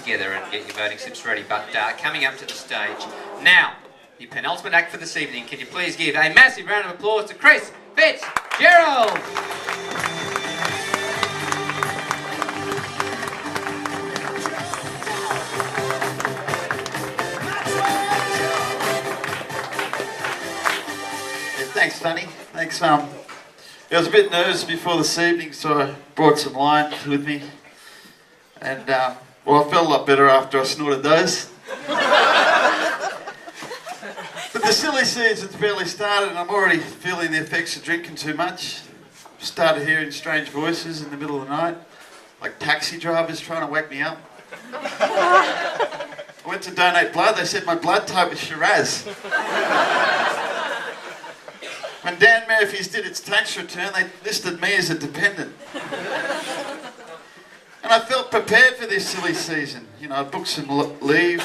together and get your voting slips ready. But coming up to the stage now, the penultimate act for this evening. Can you please give a massive round of applause to Chris Fitzgerald? Thanks, Fanny. Thanks, I was a bit nervous before this evening, so I brought some wine with me. And, well, I felt a lot better after I snorted those. But the silly season's barely started and I'm already feeling the effects of drinking too much. Started hearing strange voices in the middle of the night, like taxi drivers trying to wake me up. I went to donate blood, they said my blood type was Shiraz. When Dan Murphy's did its tax return, they listed me as a dependent. And I felt prepared for this silly season. You know, I booked some leave,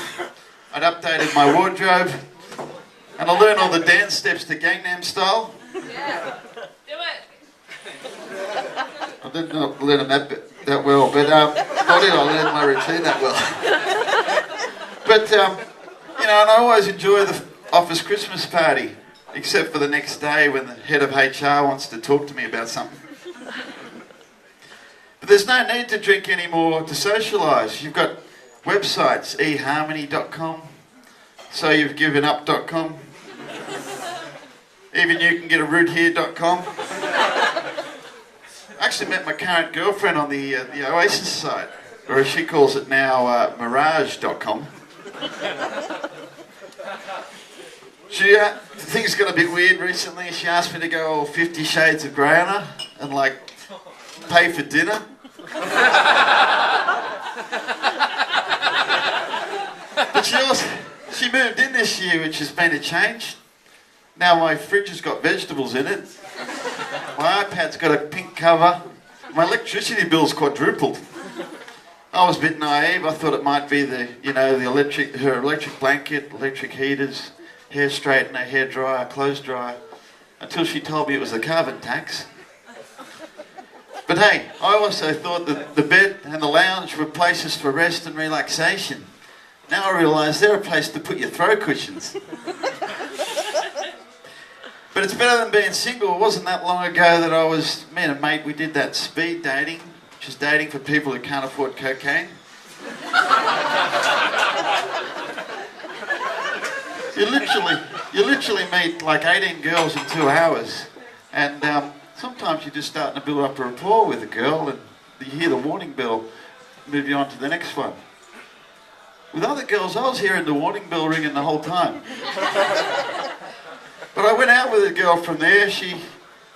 I'd updated my wardrobe, and I learned all the dance steps to Gangnam Style. Yeah, do it! I didn't learn them that well, but not did I learn my routine that well. But, you know, and I always enjoy the office Christmas party. Except for the next day when the head of HR wants to talk to me about something. But there's no need to drink anymore to socialise. You've got websites, eharmony.com, soyou'vegivenup.com, even you can get a root here.com. I actually met my current girlfriend on the Oasis site, or as she calls it now, mirage.com. Things got a bit weird recently. She asked me to go all 50 Shades of Grey on her and like pay for dinner. But she moved in this year, which has been a change. Now my fridge has got vegetables in it. My iPad's got a pink cover. My electricity bill's quadrupled. I was a bit naive. I thought it might be her electric blanket, electric heaters, hair straightener, hair dryer, clothes dryer, until she told me it was the carbon tax. But hey, I also thought that the bed and the lounge were places for rest and relaxation. Now I realise they're a place to put your throw cushions. But it's better than being single. It wasn't that long ago that me and a mate, we did that speed dating, which is dating for people who can't afford cocaine. You literally meet like 18 girls in 2 hours, and sometimes you're just starting to build up a rapport with a girl, and you hear the warning bell, move you on to the next one. With other girls, I was hearing the warning bell ringing the whole time. But I went out with a girl from there.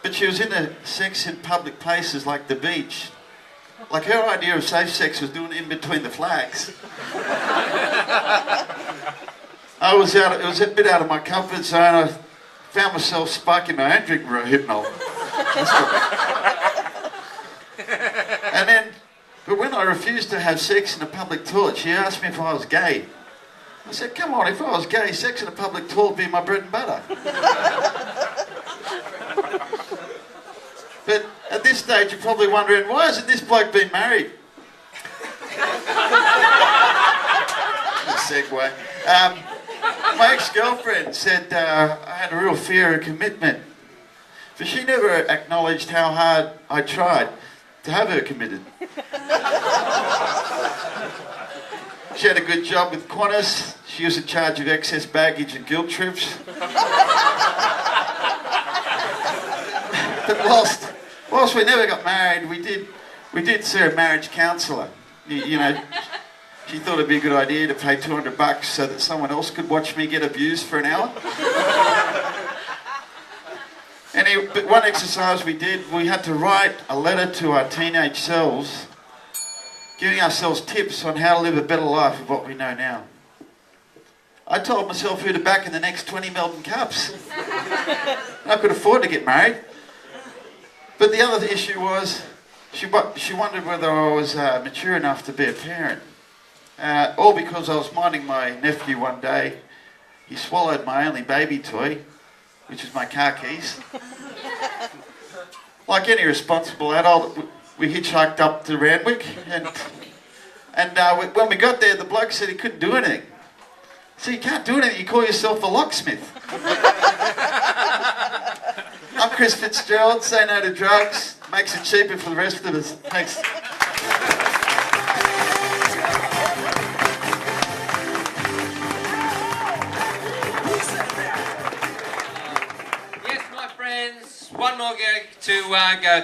But she was into sex in public places like the beach. Like her idea of safe sex was doing it in between the flags. It was a bit out of my comfort zone. I found myself spiking my own drink hypnol. But when I refused to have sex in a public toilet, she asked me if I was gay. I said, come on, if I was gay, sex in a public toilet would be my bread and butter. But at this stage, you're probably wondering, why hasn't this bloke been married? Segue. My ex-girlfriend said I had a real fear of commitment, but she never acknowledged how hard I tried to have her committed. She had a good job with Qantas. She was in charge of excess baggage and guilt trips. But whilst we never got married, we did see a marriage counsellor. You know, she thought it'd be a good idea to pay $200 so that someone else could watch me get abused for an hour. But one exercise we did, we had to write a letter to our teenage selves, giving ourselves tips on how to live a better life of what we know now. I told myself who to back in the next 20 Melbourne Cups. I could afford to get married. But the other issue was, she wondered whether I was mature enough to be a parent. All because I was minding my nephew one day. He swallowed my only baby toy, which is my car keys. Like any responsible adult, we hitchhiked up to Randwick, and And when we got there, the bloke said he couldn't do anything. So you can't do anything, you call yourself the locksmith. I'm Chris Fitzgerald, say no to drugs, makes it cheaper for the rest of us. Thanks. Yes, my friends, one more gig to go.